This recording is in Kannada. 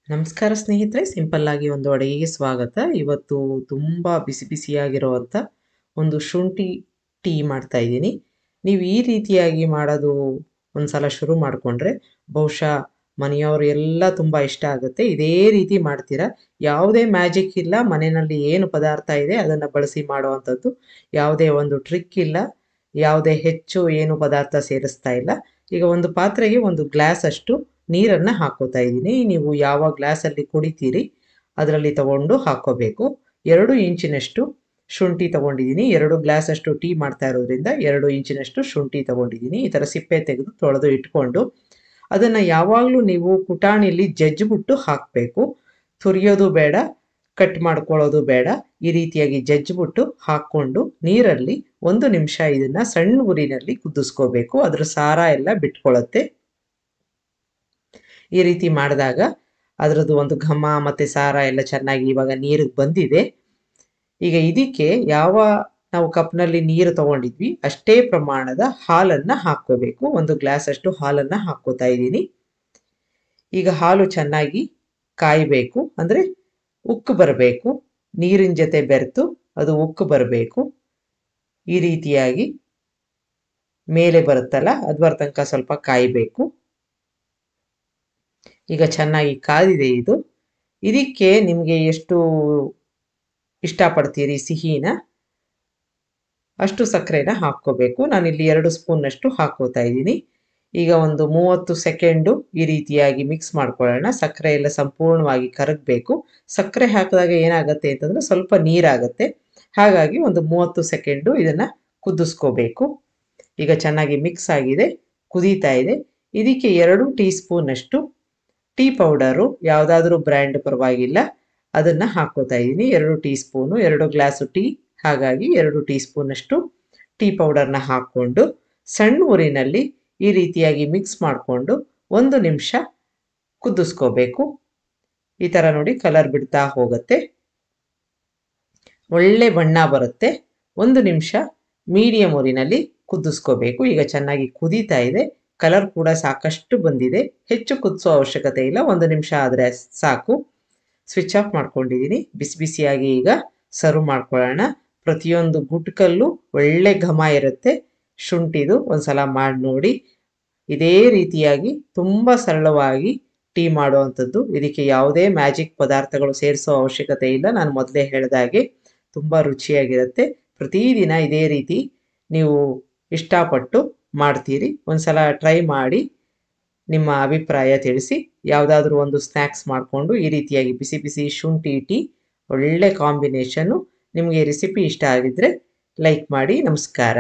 ನಮಸ್ಕಾರ ಸ್ನೇಹಿತರೆ, ಸಿಂಪಲ್ ಆಗಿ ಒಂದು ಅಡುಗೆಗೆ ಸ್ವಾಗತ. ಇವತ್ತು ತುಂಬ ಬಿಸಿ ಬಿಸಿಯಾಗಿರುವಂಥ ಒಂದು ಶುಂಠಿ ಟೀ ಮಾಡ್ತಾ ಇದ್ದೀನಿ. ನೀವು ಈ ರೀತಿಯಾಗಿ ಮಾಡೋದು ಒಂದ್ಸಲ ಶುರು ಮಾಡಿಕೊಂಡ್ರೆ ಬಹುಶಃ ಮನೆಯವರು ಎಲ್ಲ ತುಂಬ ಇಷ್ಟ ಆಗುತ್ತೆ. ಇದೇ ರೀತಿ ಮಾಡ್ತೀರಾ, ಯಾವುದೇ ಮ್ಯಾಜಿಕ್ ಇಲ್ಲ. ಮನೆಯಲ್ಲಿ ಏನು ಪದಾರ್ಥ ಇದೆ ಅದನ್ನು ಬಳಸಿ ಮಾಡುವಂಥದ್ದು, ಯಾವುದೇ ಒಂದು ಟ್ರಿಕ್ ಇಲ್ಲ, ಯಾವುದೇ ಹೆಚ್ಚು ಏನು ಪದಾರ್ಥ ಸೇರಿಸ್ತಾ ಇಲ್ಲ. ಈಗ ಒಂದು ಪಾತ್ರೆಗೆ ಒಂದು ಗ್ಲಾಸ್ ಅಷ್ಟು ನೀರನ್ನು ಹಾಕೋತಾ ಇದ್ದೀನಿ. ನೀವು ಯಾವ ಗ್ಲಾಸಲ್ಲಿ ಕುಡಿತೀರಿ ಅದರಲ್ಲಿ ತಗೊಂಡು ಹಾಕೋಬೇಕು. 2 ಇಂಚಿನಷ್ಟು ಶುಂಠಿ ತಗೊಂಡಿದ್ದೀನಿ. 2 ಗ್ಲಾಸ್ ಅಷ್ಟು ಟೀ ಮಾಡ್ತಾ ಇರೋದ್ರಿಂದ 2 ಇಂಚಿನಷ್ಟು ಶುಂಠಿ ತಗೊಂಡಿದ್ದೀನಿ. ಈ ಥರ ಸಿಪ್ಪೆ ತೆಗೆದು ತೊಳೆದು ಇಟ್ಕೊಂಡು ಅದನ್ನು ಯಾವಾಗಲೂ ನೀವು ಕುಟಾಣಿಲಿ ಜಜ್ಜಿಬಿಟ್ಟು ಹಾಕಬೇಕು. ತುರಿಯೋದು ಬೇಡ, ಕಟ್ ಮಾಡ್ಕೊಳ್ಳೋದು ಬೇಡ. ಈ ರೀತಿಯಾಗಿ ಜಜ್ಜಿಬಿಟ್ಟು ಹಾಕ್ಕೊಂಡು ನೀರಲ್ಲಿ 1 ನಿಮಿಷ ಇದನ್ನು ಸಣ್ಣ ಉರಿನಲ್ಲಿ ಕುದಿಸ್ಕೋಬೇಕು. ಅದ್ರ ಸಾರ ಎಲ್ಲ ಬಿಟ್ಕೊಳ್ಳುತ್ತೆ. ಈ ರೀತಿ ಮಾಡಿದಾಗ ಅದರದ್ದು ಒಂದು ಘಮ ಮತ್ತು ಸಾರ ಎಲ್ಲ ಚೆನ್ನಾಗಿ ಇವಾಗ ನೀರಿಗೆ ಬಂದಿದೆ. ಈಗ ಇದಕ್ಕೆ ನಾವು ಕಪ್ನಲ್ಲಿ ನೀರು ತಗೊಂಡಿದ್ವಿ ಅಷ್ಟೇ ಪ್ರಮಾಣದ ಹಾಲನ್ನು ಹಾಕ್ಕೋಬೇಕು. 1 ಗ್ಲಾಸ್ ಅಷ್ಟು ಹಾಲನ್ನು ಹಾಕ್ಕೋತಾ ಇದ್ದೀನಿ. ಈಗ ಹಾಲು ಚೆನ್ನಾಗಿ ಕಾಯಬೇಕು, ಅಂದರೆ ಉಕ್ಕು ಬರಬೇಕು. ನೀರಿನ ಜೊತೆ ಬೆರೆತು ಅದು ಉಕ್ಕು ಬರಬೇಕು. ಈ ರೀತಿಯಾಗಿ ಮೇಲೆ ಬರುತ್ತಲ್ಲ ಅದುವರ ತನಕ ಸ್ವಲ್ಪ ಕಾಯಬೇಕು. ಈಗ ಚೆನ್ನಾಗಿ ಕಾದಿದೆ ಇದು. ಇದಕ್ಕೆ ನಿಮಗೆ ಎಷ್ಟು ಇಷ್ಟಪಡ್ತೀರಿ ಸಿಹಿನ ಅಷ್ಟು ಸಕ್ಕರೆನ ಹಾಕ್ಕೋಬೇಕು. ನಾನಿಲ್ಲಿ 2 ಸ್ಪೂನ್ನಷ್ಟು ಹಾಕ್ಕೋತಾ ಇದ್ದೀನಿ. ಈಗ ಒಂದು 30 ಸೆಕೆಂಡು ಈ ರೀತಿಯಾಗಿ ಮಿಕ್ಸ್ ಮಾಡ್ಕೊಳ್ಳೋಣ. ಸಕ್ಕರೆ ಎಲ್ಲ ಸಂಪೂರ್ಣವಾಗಿ ಕರಗಬೇಕು. ಸಕ್ಕರೆ ಹಾಕಿದಾಗ ಏನಾಗುತ್ತೆ ಅಂತಂದರೆ ಸ್ವಲ್ಪ ನೀರಾಗುತ್ತೆ. ಹಾಗಾಗಿ ಒಂದು 30 ಸೆಕೆಂಡು ಇದನ್ನು ಕುದಿಸ್ಕೋಬೇಕು. ಈಗ ಚೆನ್ನಾಗಿ ಮಿಕ್ಸ್ ಆಗಿದೆ, ಕುದೀತಾ ಇದೆ. ಇದಕ್ಕೆ 2 ಟೀ ಸ್ಪೂನಷ್ಟು ಟೀ ಪೌಡರು, ಯಾವುದಾದ್ರೂ ಬ್ರ್ಯಾಂಡ್ ಪರವಾಗಿಲ್ಲ, ಅದನ್ನು ಹಾಕ್ಕೋತಾ ಇದ್ದೀನಿ. 2 ಟೀ ಸ್ಪೂನು, 2 ಗ್ಲಾಸು ಟೀ, ಹಾಗಾಗಿ 2 ಟೀ ಸ್ಪೂನಷ್ಟು ಟೀ ಪೌಡರ್ನ ಹಾಕ್ಕೊಂಡು ಸಣ್ಣ ಊರಿನಲ್ಲಿ ಈ ರೀತಿಯಾಗಿ ಮಿಕ್ಸ್ ಮಾಡಿಕೊಂಡು 1 ನಿಮಿಷ ಕುದಿಸ್ಕೋಬೇಕು. ಈ ಥರ ನೋಡಿ ಕಲರ್ ಬಿಡ್ತಾ ಹೋಗುತ್ತೆ, ಒಳ್ಳೆ ಬಣ್ಣ ಬರುತ್ತೆ. 1 ನಿಮಿಷ ಮೀಡಿಯಮ್ ಊರಿನಲ್ಲಿ ಕುದಿಸ್ಕೋಬೇಕು. ಈಗ ಚೆನ್ನಾಗಿ ಕುದೀತಾ ಇದೆ, ಕಲರ್ ಕೂಡ ಸಾಕಷ್ಟು ಬಂದಿದೆ. ಹೆಚ್ಚು ಕುದಿಸೋ ಅವಶ್ಯಕತೆ ಇಲ್ಲ, 1 ನಿಮಿಷ ಆದರೆ ಸಾಕು. ಸ್ವಿಚ್ ಆಫ್ ಮಾಡ್ಕೊಂಡಿದ್ದೀನಿ. ಬಿಸಿ ಬಿಸಿಯಾಗಿ ಈಗ ಸರ್ವ್ ಮಾಡ್ಕೊಳ್ಳೋಣ. ಪ್ರತಿಯೊಂದು ಗುಟ್ಕಲ್ಲೂ ಒಳ್ಳೆ ಘಮ ಇರುತ್ತೆ ಶುಂಠಿದು. ಒಂದ್ಸಲ ಮಾಡಿ ನೋಡಿ. ಇದೇ ರೀತಿಯಾಗಿ ತುಂಬ ಸರಳವಾಗಿ ಟೀ ಮಾಡುವಂಥದ್ದು. ಇದಕ್ಕೆ ಯಾವುದೇ ಮ್ಯಾಜಿಕ್ ಪದಾರ್ಥಗಳು ಸೇರಿಸೋ ಅವಶ್ಯಕತೆ ಇಲ್ಲ. ನಾನು ಮೊದಲೇ ಹೇಳಿದಾಗೆ ತುಂಬ ರುಚಿಯಾಗಿರುತ್ತೆ. ಪ್ರತಿದಿನ ಇದೇ ರೀತಿ ನೀವು ಇಷ್ಟಪಟ್ಟು ಮಾಡ್ತೀರಿ. ಒಂದ್ಸಲ ಟ್ರೈ ಮಾಡಿ ನಿಮ್ಮ ಅಭಿಪ್ರಾಯ ತಿಳಿಸಿ. ಯಾವುದಾದ್ರೂ ಒಂದು ಸ್ನ್ಯಾಕ್ಸ್ ಮಾಡಿಕೊಂಡು ಈ ರೀತಿಯಾಗಿ ಬಿಸಿ ಬಿಸಿ ಶುಂಠಿ ಟೀ ಒಳ್ಳೆ ಕಾಂಬಿನೇಷನ್ನು. ನಿಮಗೆ ರೆಸಿಪಿ ಇಷ್ಟ ಆಗಿದ್ದರೆ ಲೈಕ್ ಮಾಡಿ. ನಮಸ್ಕಾರ.